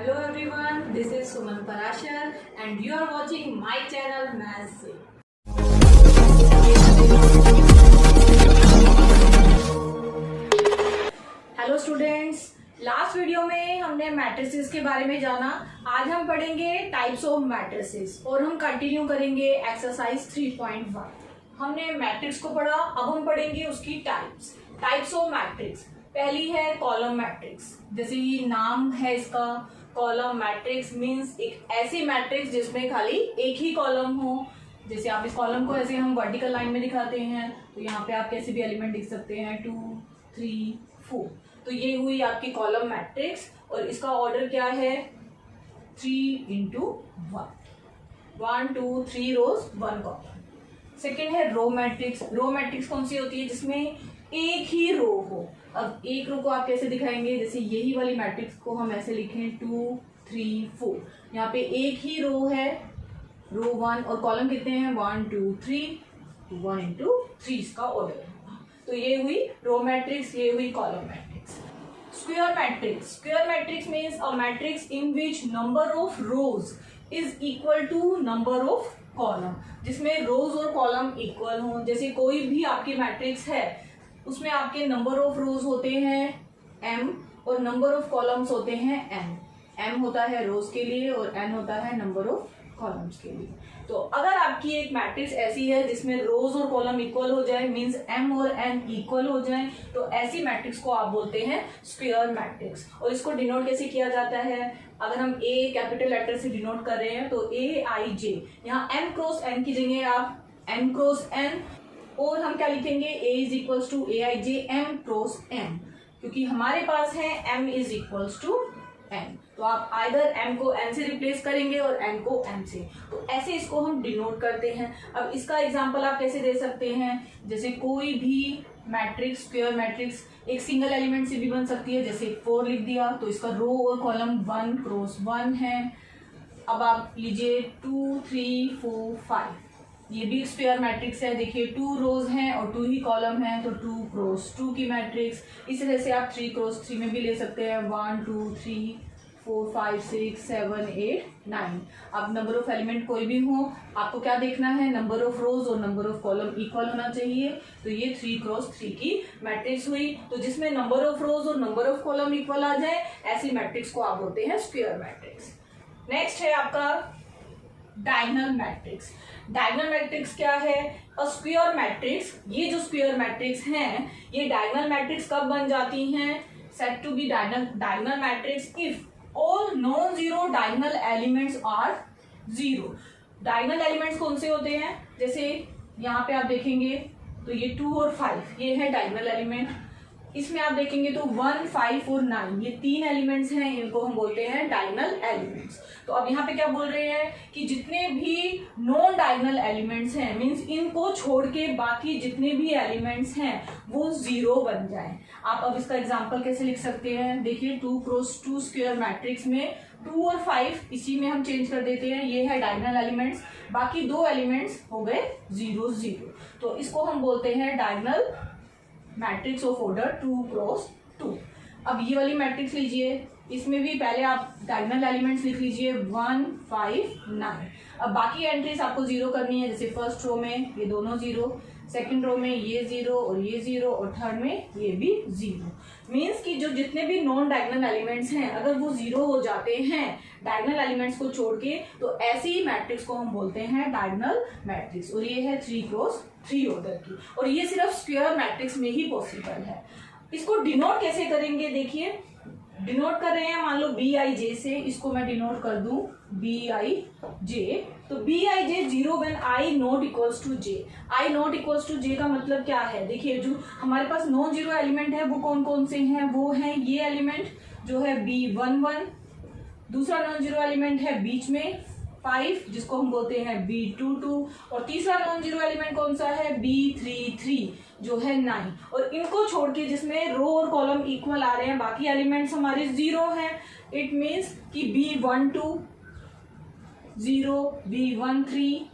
Hello everyone, this is Suman Parashar and you are watching my channel Maths से। Hello students, last video में हमने matrices के बारे में जाना। आज हम पढ़ेंगे टाइप्स ऑफ मैट्रिसेस और हम कंटिन्यू करेंगे एक्सरसाइज 3.1। हमने मैट्रिक्स को पढ़ा, अब हम पढ़ेंगे उसकी टाइप्स ऑफ मैट्रिक्स। पहली है कॉलम मैट्रिक्स, जैसे ये नाम है इसका। कॉलम मैट्रिक्स मींस एक ऐसी मैट्रिक्स जिसमें खाली एक ही कॉलम हो। जैसे आप इस कॉलम को ऐसे हम वर्टिकल लाइन में दिखाते हैं, तो यहाँ पे आप कैसे भी एलिमेंट लिख सकते हैं 2, 3, 4। तो ये हुई आपकी कॉलम मैट्रिक्स और इसका ऑर्डर क्या है 3 into 1, 1, 2, 3 रोज 1 कॉलम। सेकेंड है रो मैट्रिक्स। रो मैट्रिक्स कौन सी होती है? जिसमें एक ही रो हो। अब एक रो को आप कैसे दिखाएंगे? जैसे यही वाली मैट्रिक्स को हम ऐसे लिखें 2, 3, 4। यहाँ पे एक ही रो है, रो 1, और कॉलम कितने हैं 1, 2, 3, 1 into 3 इसका ऑर्डर है। तो ये हुई रो मैट्रिक्स, ये हुई column matrix. Square matrix. Square matrix means a matrix in which number of rows is equal to number of column, जिसमें रोज और कॉलम इक्वल हों। जैसे कोई भी आपकी मैट्रिक्स है, उसमें आपके नंबर ऑफ रोज होते हैं m और नंबर ऑफ कॉलम्स होते हैं n। m होता है रोज के लिए और n होता है नंबर ऑफ कॉलम्स के लिए। तो अगर आपकी एक मैट्रिक्स ऐसी है जिसमें रोज और कॉलम इक्वल हो जाए, मींस m और n इक्वल हो जाए, तो ऐसी मैट्रिक्स को आप बोलते हैं स्क्वायर मैट्रिक्स। और इसको डिनोट कैसे किया जाता है? अगर हम a कैपिटल लेटर से डिनोट कर रहे हैं तो aij, यहाँ m क्रॉस n की जगह आप m क्रॉस n, और हम क्या लिखेंगे a is equals to aij m cross n, क्योंकि हमारे पास है m is equals to n। तो आप आइदर m को n से रिप्लेस करेंगे और n को m से। तो ऐसे इसको हम डिनोट करते हैं। अब इसका एग्जांपल आप कैसे दे सकते हैं? जैसे कोई भी मैट्रिक्स, स्क्वायर मैट्रिक्स एक सिंगल एलिमेंट से भी बन सकती है। जैसे 4 लिख दिया तो इसका रो और कॉलम 1 क्रॉस 1 है। अब आप लीजिए 2, 3, 4, 5, ये भी स्क्वायर मैट्रिक्स है। देखिए 2 रोज हैं और 2 ही कॉलम है, तो 2 क्रॉस 2 की मैट्रिक्स। इसी तरह से आप 3 क्रॉस 3 में भी ले सकते हैं, 1, 2, 3, 4, 5, 6, 7, 8, 9। अब नंबर ऑफ एलिमेंट कोई भी हो, आपको क्या देखना है? नंबर ऑफ रोज और नंबर ऑफ कॉलम इक्वल होना चाहिए। तो ये 3 क्रॉस 3 की मैट्रिक्स हुई। तो जिसमें नंबर ऑफ रोज और नंबर ऑफ कॉलम इक्वल आ जाए, ऐसी मैट्रिक्स को आप बोलते हैं स्क्वायर मैट्रिक्स। नेक्स्ट है आपका डायगोनल मैट्रिक्स। डायगोनल मैट्रिक्स क्या है? अ स्क्वायर मैट्रिक्स। ये जो स्क्वायर मैट्रिक्स हैं, ये डायगोनल मैट्रिक्स कब बन जाती हैं? Said to be diagonal matrix if all non zero diagonal elements are zero. Diagonal elements कौन से होते हैं? जैसे यहाँ पे आप देखेंगे तो ये 2 और 5 ये है डायगोनल एलिमेंट। इसमें आप देखेंगे तो 1, 5 और 9 ये 3 एलिमेंट्स हैं, इनको हम बोलते हैं डायगोनल एलिमेंट्स। तो अब यहाँ पे क्या बोल रहे हैं कि जितने भी नॉन डायगोनल एलिमेंट्स हैं, मींस इनको छोड़ के बाकी जितने भी एलिमेंट्स हैं वो जीरो बन जाएं। आप अब इसका एग्जांपल कैसे लिख सकते हैं? देखिए 2 क्रॉस 2 स्क्वायर मैट्रिक्स में 2 और 5 इसी में हम चेंज कर देते हैं, ये है डायगोनल एलिमेंट्स, बाकी 2 एलिमेंट्स हो गए 0, 0। तो इसको हम बोलते हैं diagonal matrix of order 2 cross 2। अब ये वाली मैट्रिक्स लीजिए, इसमें भी पहले आप डायगोनल एलिमेंट्स लिख लीजिए 1, 5, 9। अब बाकी एंट्रीज आपको जीरो करनी है। जैसे फर्स्ट रो में ये दोनों जीरो, सेकंड रो में ये 0 और ये 0 और थर्ड में ये भी 0। मीन्स कि जो जितने भी नॉन डायगोनल एलिमेंट्स हैं, अगर वो 0 हो जाते हैं डायगोनल एलिमेंट्स को छोड़ के, तो ऐसी मैट्रिक्स को हम बोलते हैं डायगोनल मैट्रिक्स। और ये है 3 क्रॉस 3 ऑर्डर की, और ये सिर्फ स्क्वायर मैट्रिक्स में ही पॉसिबल है। इसको डिनोट कैसे करेंगे? देखिए डिनोट कर रहे हैं, मान लो Bij से, इसको मैं डिनोट कर दूं Bij। तो Bij 0 when i not equals to j। i not equals to j का मतलब क्या है? देखिए जो हमारे पास नॉन जीरो एलिमेंट है वो कौन कौन से हैं? वो है ये एलिमेंट जो है B11, दूसरा नॉन जीरो एलिमेंट है बीच में 5 जिसको हम बोलते हैं B22, और तीसरा नॉन जीरो एलिमेंट कौन सा है? B33 जो है 9। और इनको छोड़ के जिसमें रो और कॉलम इक्वल आ रहे हैं, बाकी एलिमेंट्स हमारे 0 हैं। इट मीन्स कि B12 0, B13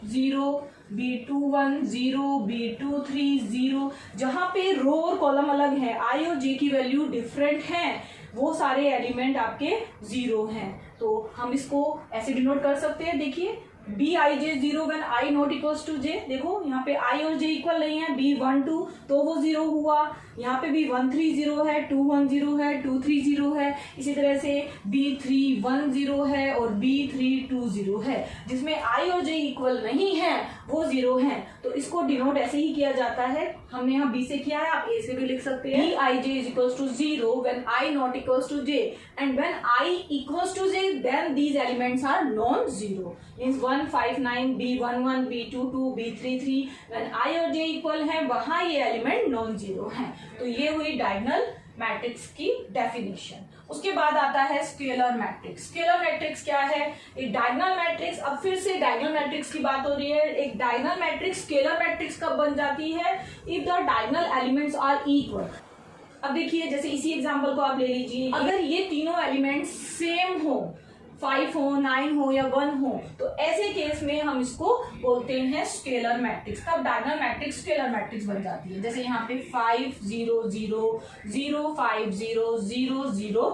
0, B21 0, B23 0। जहां पे रो और कॉलम अलग है, i और j की वैल्यू डिफरेंट है, वो सारे एलिमेंट आपके 0 हैं। तो हम इसको ऐसे डिनोट कर सकते हैं, देखिए B I J 0 when I not equals to J. देखो यहाँ पे आई और जे इक्वल नहीं है, बी 1 2 तो वो 0 हुआ। यहाँ पे भी 1 3 0 है, 2 1 0 है, 2 3 0 है। इसी तरह से बी 3 1 0 है और बी 3 2 0 है। जिसमें आई और जे इक्वल नहीं है वो 0 है। तो इसको डिनोट ऐसे ही किया जाता है, हमने यहाँ बी से किया है, आप ए से भी लिख सकते हैं। B I J is equals to 0 when I not equals to J and when I equals to J then these elements are non zero. Means 1 5 9 B 1 1 B 2 2 B 3 3 when I और जे इक्वल है वहां ये element non zero है। तो ये हुई diagonal matrix की definition. उसके बाद आता है स्केलर मैट्रिक्स। स्केलर मैट्रिक्स क्या है? एक डायगोनल मैट्रिक्स, अब फिर से डायगोनल मैट्रिक्स की बात हो रही है। एक डायगोनल मैट्रिक्स स्केलर मैट्रिक्स कब बन जाती है? If the diagonal elements are equal. अब देखिए जैसे इसी एग्जांपल को आप ले लीजिए, अगर ये तीनों एलिमेंट्स सेम हो, 5 हो 9 हो या 1 हो, तो ऐसे केस में हम इसको बोलते हैं स्केलर मैट्रिक्स। तब डायगोनल मैट्रिक्स स्केलर मैट्रिक्स बन जाती है। जैसे यहाँ पे 5 0 0 0 5 0 0 0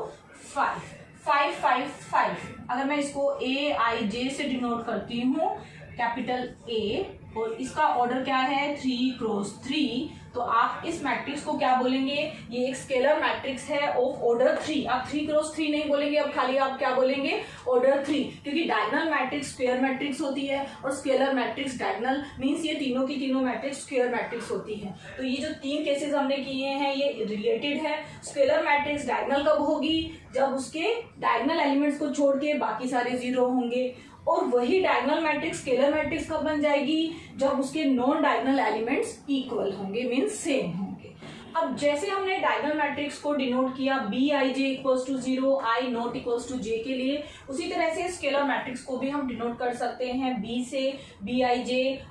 5 5 5 5। अगर मैं इसको ए आई जे से डिनोट करती हूँ, कैपिटल ए, और इसका ऑर्डर क्या है 3 क्रॉस 3, तो आप इस मैट्रिक्स को क्या बोलेंगे? ये एक स्केलर मैट्रिक्स है ऑफ ऑर्डर 3। आप 3 क्रॉस 3 नहीं बोलेंगे, अब खाली आप क्या बोलेंगे? ऑर्डर 3, क्योंकि डायगोनल मैट्रिक्स स्क्वायर मैट्रिक्स होती है और स्केलर मैट्रिक्स डायगोनल, मींस ये तीनों की तीनों मैट्रिक्स स्क्वायर मैट्रिक्स होती है। तो ये जो 3 केसेस हमने किए हैं ये रिलेटेड है। स्केलर मैट्रिक्स डायगोनल कब होगी? जब उसके डायगोनल एलिमेंट्स को छोड़ के बाकी सारे 0 होंगे। और वही डायगोनल मैट्रिक्स स्केलर मैट्रिक्स कब बन जाएगी? जब उसके नॉन डायगोनल एलिमेंट्स इक्वल होंगे, मींस सेम होंगे। अब जैसे हमने डायगोनल मैट्रिक्स को डिनोट किया B I J equals to 0 I not equals to J के लिए, उसी तरह से स्केलर मैट्रिक्स को भी हम डिनोट कर सकते हैं बी से, B I J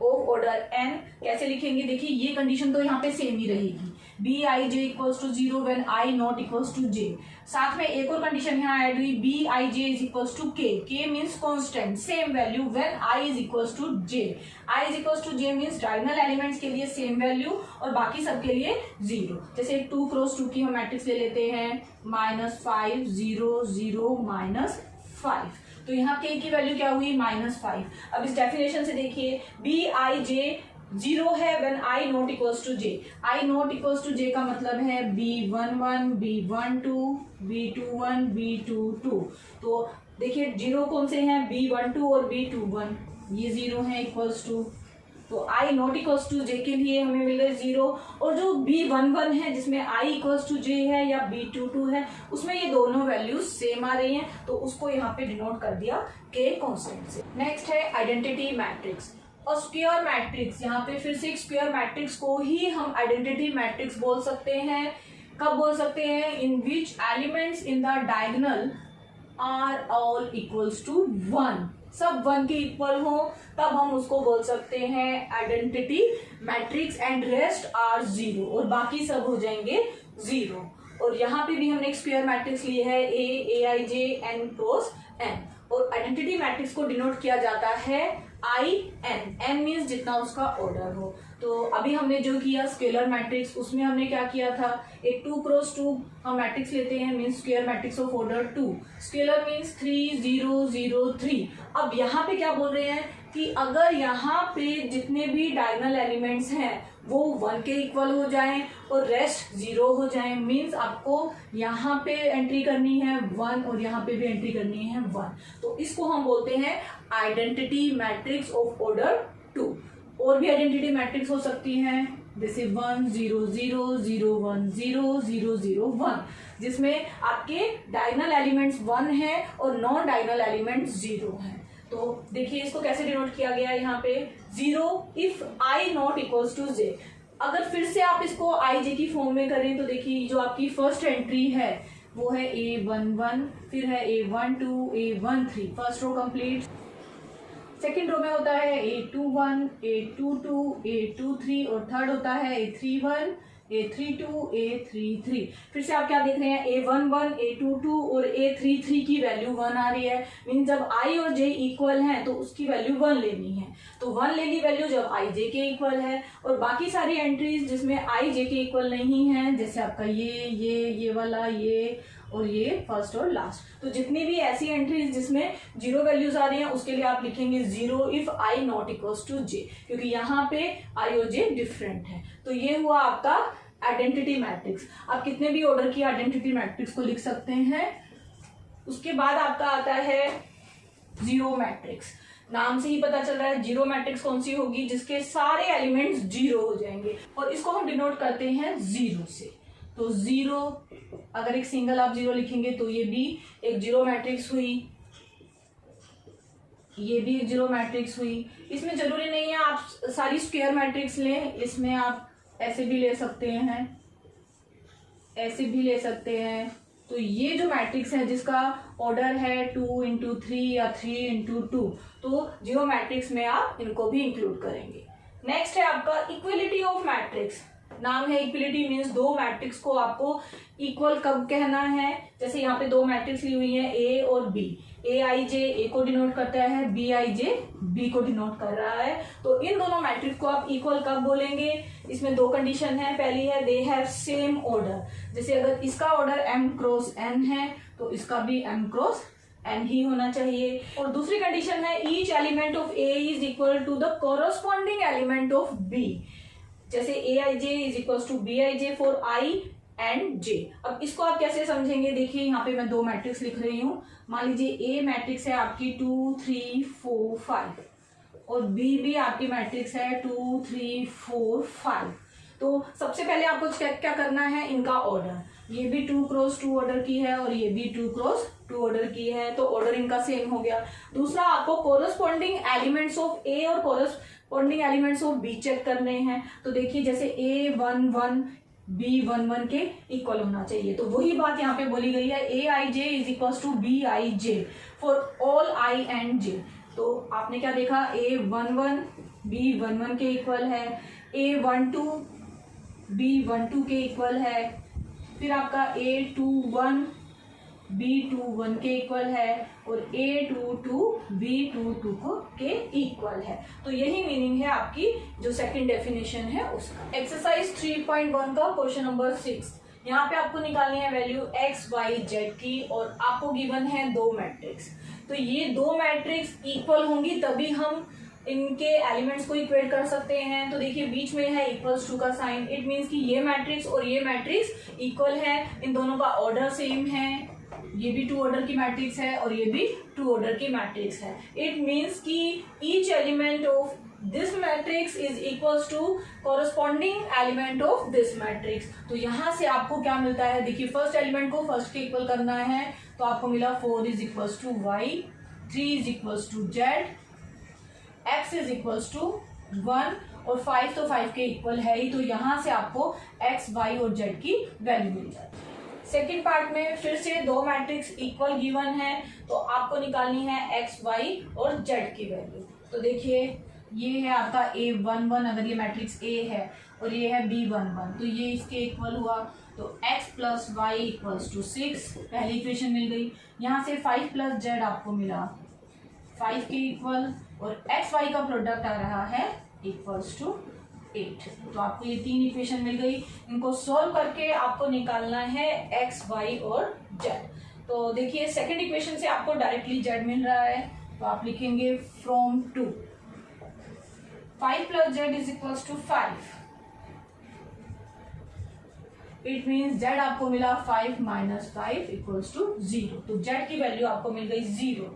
of order N. कैसे लिखेंगे? देखिए ये कंडीशन तो यहाँ पे सेम ही रहेगी, B I J equals to 0 when I not equals to J. साथ में एक और कंडीशन यहाँ ऐड हुई, B I J is equals to K. K means constant, same value when I is equals to J. I is equals to J means diagonal elements के लिए same value और बाकी सब के लिए 0। जैसे 2 क्रॉस 2 की हम मैट्रिक्स ले लेते हैं, -5 0 0 -5, तो यहाँ के की वैल्यू क्या हुई? -5। अब इस डेफिनेशन से देखिए बी आई जे 0 है when I not equals to J. I not equals to J का मतलब है B1 1 B1 2 B2 1 B2 2। तो देखिए 0 कौन से हैं? B1 2 और B2 1, ये 0 है इक्वल्स टू। तो आई नॉट इक्वल्स टू जे के लिए हमें मिल गए 0, और जो B1 1 है जिसमें आई इक्वल्स टू जे है या B2 2 है, उसमें ये दोनों वैल्यूज सेम आ रही हैं, तो उसको यहाँ पे डिनोट कर दिया के कॉन्स्टेंट से। नेक्स्ट है आइडेंटिटी मैट्रिक्स और स्क्वायर मैट्रिक्स। यहाँ पे फिर से स्क्वायर मैट्रिक्स को ही हम आइडेंटिटी मैट्रिक्स बोल सकते हैं। कब बोल सकते हैं? In which elements in the diagonal are all equals to 1, सब 1 के इक्वल हो, तब हम उसको बोल सकते हैं identity matrix. And rest are 0, और बाकी सब हो जाएंगे 0। और यहाँ पे भी हमने एक स्क्वायर मैट्रिक्स ली है A I J N cross N, और आइडेंटिटी मैट्रिक्स को डिनोट किया जाता है आई एन। एन मीन्स जितना उसका ऑर्डर हो। तो अभी हमने जो किया स्केलर मैट्रिक्स, उसमें हमने क्या किया था? एक 2 क्रॉस 2 हम मैट्रिक्स लेते हैं, means square matrix of order 2। Scalar means 3 0 0 3। अब यहाँ पे क्या बोल रहे हैं कि अगर यहाँ पे जितने भी डायगोनल एलिमेंट्स हैं वो 1 के इक्वल हो जाएं और रेस्ट 0 हो जाएं, मीन्स आपको यहाँ पे एंट्री करनी है 1 और यहाँ पे भी एंट्री करनी है 1। तो इसको हम बोलते हैं आइडेंटिटी मैट्रिक्स ऑफ ऑर्डर 2। और भी आइडेंटिटी मैट्रिक्स हो सकती हैं, जैसे 1 0 0 0 1 0 0 0 1, जिसमें आपके डायगोनल एलिमेंट्स 1 है और नॉन डायगोनल एलिमेंट्स 0 हैं। तो देखिए इसको कैसे डिनोट किया गया है यहाँ पे 0 if I not equals to J. अगर फिर से आप इसको आई जे की फॉर्म में करें तो देखिए जो आपकी फर्स्ट एंट्री है वो है A11, फिर है A12 A13, first row complete. Second row में होता है A21 A22 A23 और थर्ड होता है A31 A32 A33। फिर से आप क्या देख रहे हैं? A11 A22 और A33 की वैल्यू 1 आ रही है, मीन जब I और J इक्वल हैं तो उसकी वैल्यू 1 लेनी है। तो 1 लेनी वैल्यू जब I J के इक्वल है, और बाकी सारी एंट्रीज जिसमें I J के इक्वल नहीं है, जैसे आपका ये वाला, ये और ये फर्स्ट और लास्ट। तो जितनी भी ऐसी एंट्रीज जिसमें जीरो वैल्यूज आ रही हैं उसके लिए आप लिखेंगे zero if I not equals to J, क्योंकि यहाँ पे आई और जे डिफरेंट है। तो ये हुआ आपका आइडेंटिटी मैट्रिक्स। आप कितने भी ऑर्डर की आइडेंटिटी मैट्रिक्स को लिख सकते हैं। उसके बाद आपका आता है जीरो मैट्रिक्स। नाम से ही पता चल रहा है जीरो मैट्रिक्स कौन सी होगी, जिसके सारे एलिमेंट्स जीरो हो जाएंगे और इसको हम डिनोट करते हैं जीरो से। तो जीरो, अगर एक सिंगल आप जीरो लिखेंगे तो ये भी एक जीरो मैट्रिक्स हुई, ये भी एक जीरो मैट्रिक्स हुई। इसमें जरूरी नहीं है आप सारी स्क्वायर मैट्रिक्स लें, इसमें आप ऐसे भी ले सकते हैं, ऐसे भी ले सकते हैं। तो ये जो मैट्रिक्स है जिसका ऑर्डर है 2 इंटू 3 या 3 इंटू 2, तो जीरो मैट्रिक्स में आप इनको भी इंक्लूड करेंगे। नेक्स्ट है आपका इक्वलिटी ऑफ मैट्रिक्स। नाम है इक्वलिटी, मीन्स दो मैट्रिक्स को आपको इक्वल कब कहना है। जैसे यहाँ पे दो मैट्रिक्स ली हुई है ए और बी, ए आई जे ए को डिनोट करता है, बी आई जे बी को डिनोट कर रहा है। तो इन दोनों मैट्रिक्स को आप इक्वल कब बोलेंगे, इसमें दो कंडीशन है। पहली है दे हैव सेम ऑर्डर, जैसे अगर इसका ऑर्डर m क्रॉस n है तो इसका भी m क्रॉस n ही होना चाहिए। और दूसरी कंडीशन है each element of a is equal to the corresponding element of b, जैसे A I J is equal to B I J for I and J. अब इसको आप कैसे समझेंगे, देखिए यहाँ पे मैं दो मैट्रिक्स लिख रही हूँ। मान लीजिए ए मैट्रिक्स है आपकी 2 3 4 5 और बी भी आपकी मैट्रिक्स है 2 3 4 5। तो सबसे पहले आपको क्या करना है, इनका ऑर्डर। ये भी 2 क्रॉस 2 ऑर्डर की है और ये भी 2 क्रॉस 2 ऑर्डर की है, तो ऑर्डर इनका सेम हो गया। दूसरा, आपको कोरस्पॉन्डिंग एलिमेंट्स ऑफ ए और corresponding elements of B check करने हैं। तो देखिए जैसे ए 1 1 बी 1 1 के इक्वल होना चाहिए। तो वही बात यहाँ पे बोली गई है, A I J is equal to B I J for all I and J. तो आपने क्या देखा, ए 1 1 बी 1 1 के इक्वल है, ए 1 2 बी 1 2 के इक्वल है, फिर आपका ए 2 1 बी 2 1 के इक्वल है और ए 2 2 बी 2 2 को के इक्वल है। तो यही मीनिंग है आपकी जो सेकंड डेफिनेशन है उसका। एक्सरसाइज 3.1 का क्वेश्चन नंबर 6। यहाँ पे आपको निकालनी है वैल्यू x y z की और आपको गिवन है दो मैट्रिक्स। तो ये दो मैट्रिक्स इक्वल होंगी तभी हम इनके एलिमेंट्स को इक्वेट कर सकते हैं। तो देखिए बीच में है इक्वल्स टू का साइन, इट मीन्स कि ये मैट्रिक्स और ये मैट्रिक्स इक्वल है, इन दोनों का ऑर्डर सेम है। ये भी 2 ऑर्डर की मैट्रिक्स है और ये भी 2 ऑर्डर की मैट्रिक्स है। इट मीन्स कि each element of this matrix is equals to corresponding element of this matrix. तो यहाँ से आपको क्या मिलता है, देखिए फर्स्ट एलिमेंट को फर्स्ट के इक्वल करना है, तो आपको मिला 4 is equals to Y, 3 is equals to Z, x is equals to 1 और 5 तो 5 के इक्वल है ही। तो यहाँ से आपको x, y और z की वैल्यू मिल जाती है। सेकेंड पार्ट में फिर से दो मैट्रिक्स इक्वल गिवन है, तो आपको निकालनी है x, y और z की वैल्यू। तो देखिए ये है आपका a1 1, अगर ये मैट्रिक्स a है और ये है b1 1, तो ये इसके इक्वल हुआ। तो x plus Y equals to 6, पहली इक्वेशन मिल गई। यहाँ से 5 प्लस जेड आपको मिला 5 के इक्वल और एक्स वाई का प्रोडक्ट आ रहा है इक्वल्स टू 8। तो आपको ये तीन इक्वेशन मिल गई। इनको सॉल्व करके आपको निकालना है एक्स वाई और जेड। तो देखिए सेकंड इक्वेशन से आपको डायरेक्टली जेड मिल रहा है, तो आप लिखेंगे from 2 5 plus Z is equals to 5। It means Z आपको मिला 5 माइनस 5 इक्वल्स टू 0। तो जेड की वैल्यू आपको मिल गई 0।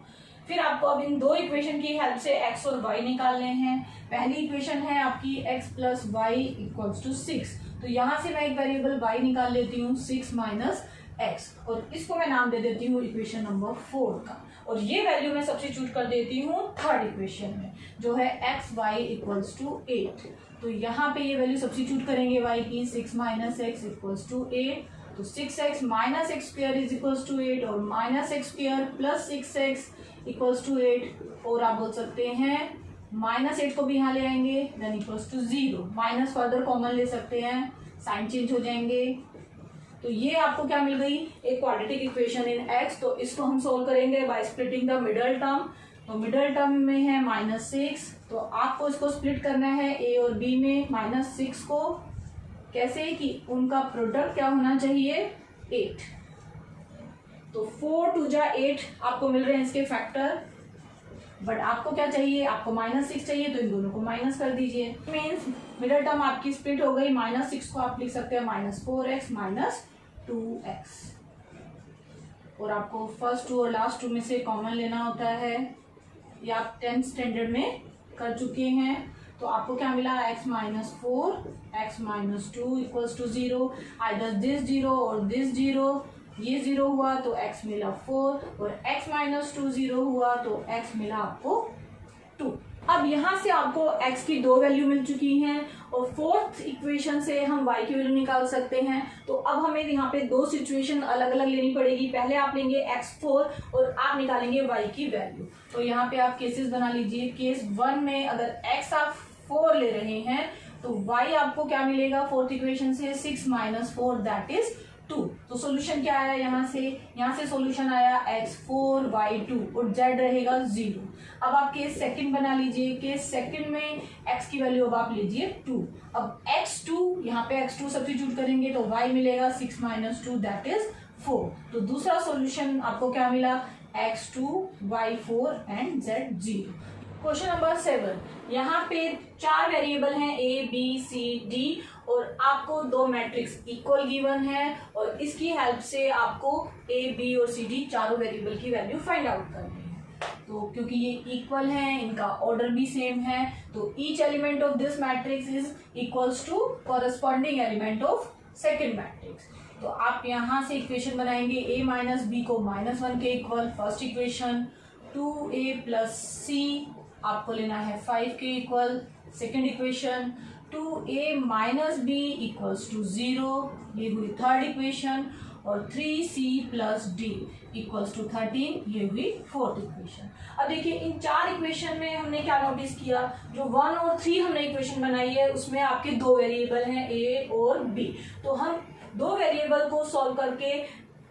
फिर आपको अब इन दो इक्वेशन की हेल्प से x और y निकालने हैं। पहली इक्वेशन है आपकी x plus Y equals to 6। तो यहाँ से मैं एक वेरिएबल y निकाल लेती हूँ 6 माइनस x और इसको मैं नाम दे देती हूँ इक्वेशन नंबर 4 का। और ये वैल्यू मैं सब्स्टिट्यूट कर देती हूँ थर्ड इक्वेशन में जो है एक्स वाई इक्वल्स टू 8। तो यहाँ पे ये वैल्यू सब्स्टिट्यूट करेंगे y की 6 माइनस एक्स इक्वल्स टू 8। तो 6x minus X square is equals to 8 और minus X square plus 6x equals to 8। और आप बोल सकते हैं माइनस 8 को भी यहाँ ले आएंगे then equals to 0। Minus further common ले सकते हैं, साइन चेंज हो जाएंगे। तो ये आपको क्या मिल गई, एक क्वाड्रेटिक इक्वेशन इन x। तो इसको हम सोल्व करेंगे by splitting the middle term. तो मिडल टर्म में है -6, तो आपको इसको स्प्लिट करना है a और b में। -6 को कैसे कि उनका प्रोडक्ट क्या होना चाहिए 8। तो 4 2 जा 8 आपको मिल रहे हैं इसके फैक्टर, बट आपको क्या चाहिए, आपको -6 चाहिए, तो इन दोनों को माइनस कर दीजिए। मीन्स मिडिल टर्म आपकी स्प्लिट हो गई, -6 को आप लिख सकते हैं -4x -2x, और आपको फर्स्ट टू और लास्ट टू में से कॉमन लेना होता है। ये आप 10th स्टैंडर्ड में कर चुके हैं। तो आपको क्या मिला, x -4 x -2 equals to 0, either this 0 और दिस 0, ये 0 हुआ तो x मिला 4 और x -2 0 हुआ तो x मिला आपको 2। अब यहाँ से आपको x की 2 वैल्यू मिल चुकी हैं और फोर्थ इक्वेशन से हम y की वैल्यू निकाल सकते हैं। तो अब हमें यहाँ पे 2 सिचुएशन अलग अलग लेनी पड़ेगी। पहले आप लेंगे x4 और आप निकालेंगे y की वैल्यू। तो यहाँ पे आप केसेस बना लीजिए। केस 1 में अगर x आप 4 ले रहे हैं तो y आपको क्या मिलेगा, फोर्थ इक्वेशन से 6 - 4 दैट इज 2। तो सोल्यूशन क्या आया, यहाँ से सोल्यूशन आया x4 y2 और z रहेगा 0। अब आप केस सेकंड बना लीजिए। केस सेकंड में x की वैल्यू अब आप लीजिए 2। अब x2, यहाँ पे x2 सब्स्टिट्यूट करेंगे तो y मिलेगा 6 - 2 दैट इज 4। तो दूसरा सोल्यूशन आपको क्या मिला, x2 y4 and z 0। Question number 7, यहाँ पे 4 वेरिएबल हैं a b c d और आपको 2 मैट्रिक्स इक्वल गिवन है और इसकी हेल्प से आपको a b और c d चारों वेरिएबल की वैल्यू फाइंड आउट करनी है। तो क्योंकि ये इक्वल हैं, इनका ऑर्डर भी सेम है, तो each element of this matrix is equals to corresponding element of second matrix. तो आप यहाँ से इक्वेशन बनाएंगे a - b को -1 के equal, first equation 2a + c आपको लेना है 5 के equal, second equation 2a - b equals to 0, ये हुई थर्ड इक्वेशन, और 3c + d इक्वल्स टू 13, ये हुई फोर्थ इक्वेशन। अब देखिए इन 4 इक्वेशन में हमने क्या नोटिस किया, जो 1 और 3 हमने इक्वेशन बनाई है उसमें आपके 2 वेरिएबल हैं a और b। तो हम 2 वेरिएबल को सॉल्व करके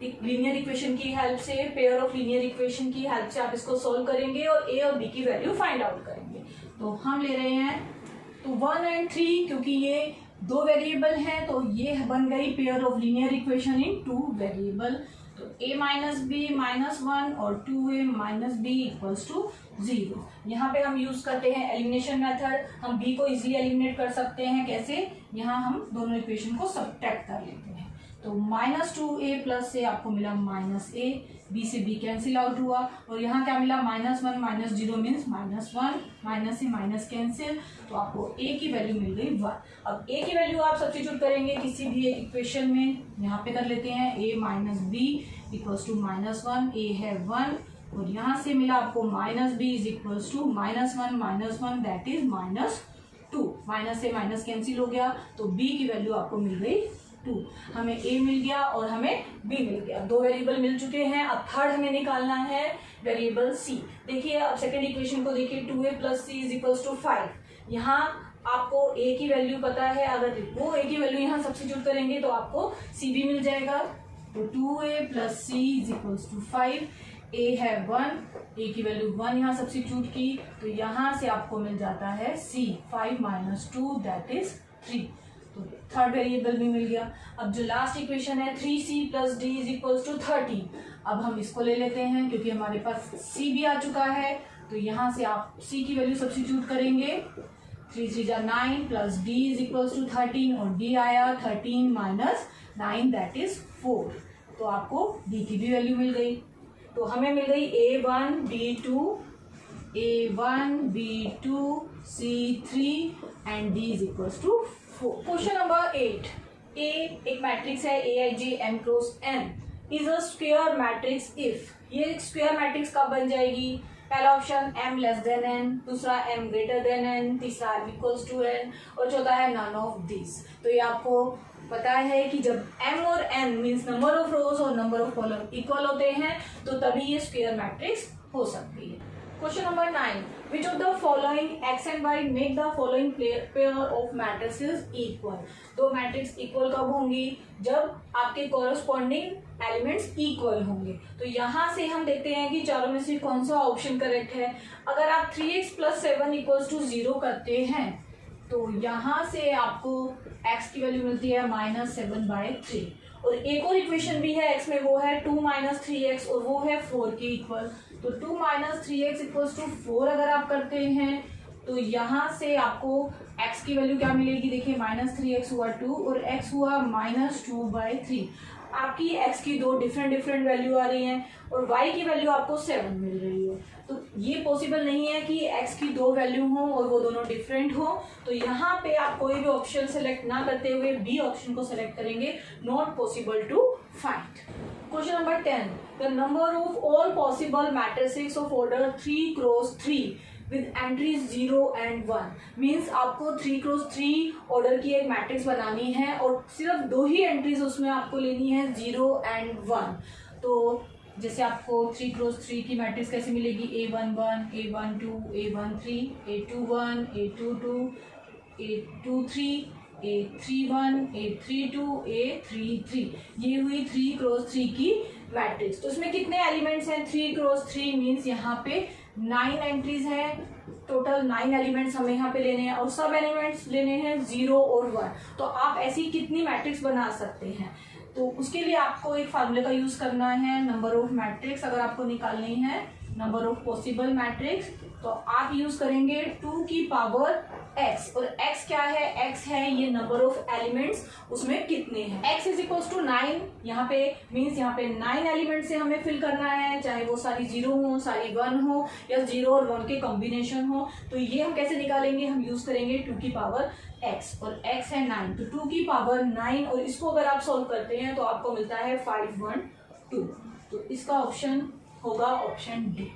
लीनियर इक्वेशन की हेल्प से, पेयर ऑफ लीनियर इक्वेशन की हेल्प से आप इसको सॉल्व करेंगे और a और b की वैल्यू फाइंड आउट करेंगे। तो हम ले रहे हैं तो 1 और 3, क्योंकि ये 2 वेरिएबल हैं तो ये बन गई pair of linear equation in 2 variable. तो a - b -1 और 2a - b इक्वल्स टू 0। यहाँ पे हम यूज करते हैं एलिमिनेशन मेथड। हम b को इजीली एलिमिनेट कर सकते हैं, कैसे, यहाँ हम दोनों इक्वेशन को सब्ट्रैक्ट कर लेते हैं। तो -2a + a आपको मिला -a, b से b कैंसिल आउट हुआ और यहाँ क्या मिला, -1 - 0 मीन्स -1, -a - कैंसिल, तो आपको a की वैल्यू मिल गई 1। अब a की वैल्यू आप सब्स्टिट्यूट करेंगे किसी भी एक इक्वेशन में, यहाँ पे कर लेते हैं a - b equals to -1, a है 1 और यहाँ से मिला आपको -b is equals to -1 that is -2, -a - cancel हो गया तो b की वैल्यू आपको मिल गई 2। हमें a मिल गया और हमें b मिल गया, 2 वेरिएबल मिल चुके हैं। अब थर्ड हमें निकालना है वेरिएबल c। देखिए अब सेकंड इक्वेशन को देखिए, 2a + c is equals to 5। यहाँ आपको a की वैल्यू पता है, अगर वो a की वैल्यू यहाँ सब्स्टिट्यूट करेंगे तो आपको c भी मिल जाएगा। तो 2a + c is equals to 5, a है 1, a की वैल्यू 1 यहाँ सब्स्टिट्यूट की तो यहाँ से आपको मिल जाता है c, 5 - 2 दैट इज 3। तो थर्ड वेरिएबल भी मिल गया। अब जो लास्ट इक्वेशन है 3c + d is equals to 13, अब हम इसको ले लेते हैं क्योंकि हमारे पास c भी आ चुका है। तो यहाँ से आप c की वैल्यू सब्स्टिट्यूट करेंगे, 3 3 जा 9 + d इज इक्वल्स टू 13 और d आया 13 - 9 दैट इज 4। तो आपको d की भी वैल्यू मिल गई। तो हमें मिल गई a1 b2 c3 and d is equals to 4। Question number 8, A एक मैट्रिक्स है aij m × n is a square matrix if. ये स्क्वायर मैट्रिक्स कब बन जाएगी, पहला ऑप्शन m < n, दूसरा m > n, तीसरा m = n और चौथा है नन ऑफ दिस। तो ये आपको पता है कि जब m और n मीन्स नंबर ऑफ रोज और नंबर ऑफ कॉलम इक्वल होते हैं तो तभी ये स्क्वायर मैट्रिक्स हो सकती है। Question number 9, which of the following x and y make the following pair of matrices equal। 2 matrix equal कब होंगी, जब आपके कॉरेस्पॉन्डिंग एलिमेंट्स इक्वल होंगे। तो यहाँ से हम देखते हैं कि चारों में से कौन सा ऑप्शन करेक्ट है। अगर आप 3x + 7 = 0 करते हैं तो यहाँ से आपको x की वैल्यू मिलती है -7/3 और एक और इक्वेशन भी है x में, वो है 2 - 3x और वो है 4 के इक्वल। तो 2 - 3x इक्वल्स टू 4 अगर आप करते हैं तो यहाँ से आपको x की वैल्यू क्या मिलेगी, देखिए -3x हुआ 2 और x हुआ -2/3। आपकी x की दो डिफरेंट वैल्यू आ रही हैं और y की वैल्यू आपको 7 मिल रही है। तो ये पॉसिबल नहीं है कि x की दो वैल्यू हो और वो दोनों डिफरेंट हो। तो यहाँ पे आप कोई भी ऑप्शन सेलेक्ट ना करते हुए बी ऑप्शन को सेलेक्ट करेंगे, not possible to find. Question number 10, the number of all possible matrices of order 3 cross 3 with entries 0 and 1। Means आपको 3 क्रॉस 3 ऑर्डर की एक मैट्रिक्स बनानी है और सिर्फ दो ही एंट्रीज उसमें आपको लेनी है, 0 and 1। तो जैसे आपको 3 क्रॉस 3 की मैट्रिक्स कैसे मिलेगी, A11, A12, A13, A21, A22, A23, A31, A32, A33। ये हुई 3 क्रॉस 3 की मैट्रिक्स। तो इसमें कितने एलिमेंट्स हैं, 3 क्रॉस 3 मीन्स यहाँ पे 9 एंट्रीज हैं, टोटल 9 एलिमेंट्स हमें यहाँ पे लेने हैं और सब एलिमेंट्स लेने हैं 0 और 1। तो आप ऐसी कितनी मैट्रिक्स बना सकते हैं, तो उसके लिए आपको एक फार्मूले का यूज करना है, नंबर ऑफ मैट्रिक्स अगर आपको निकालनी है, नंबर ऑफ पॉसिबल मैट्रिक्स, तो आप यूज करेंगे 2 की पावर x। और x क्या है, x है ये नंबर ऑफ एलिमेंट्स उसमें कितने हैं। x इज इक्वल टू 9, यहाँ पे मीन्स यहाँ पे 9 एलिमेंट से हमें फिल करना है, चाहे वो सारी 0 हो, सारी 1 हो या 0 और 1 के कॉम्बिनेशन हो। तो ये हम कैसे निकालेंगे, हम यूज करेंगे 2 की पावर x और x है 9, तो 2 की पावर 9 और इसको अगर आप सॉल्व करते हैं तो आपको मिलता है 512। तो इसका ऑप्शन होगा ऑप्शन डी।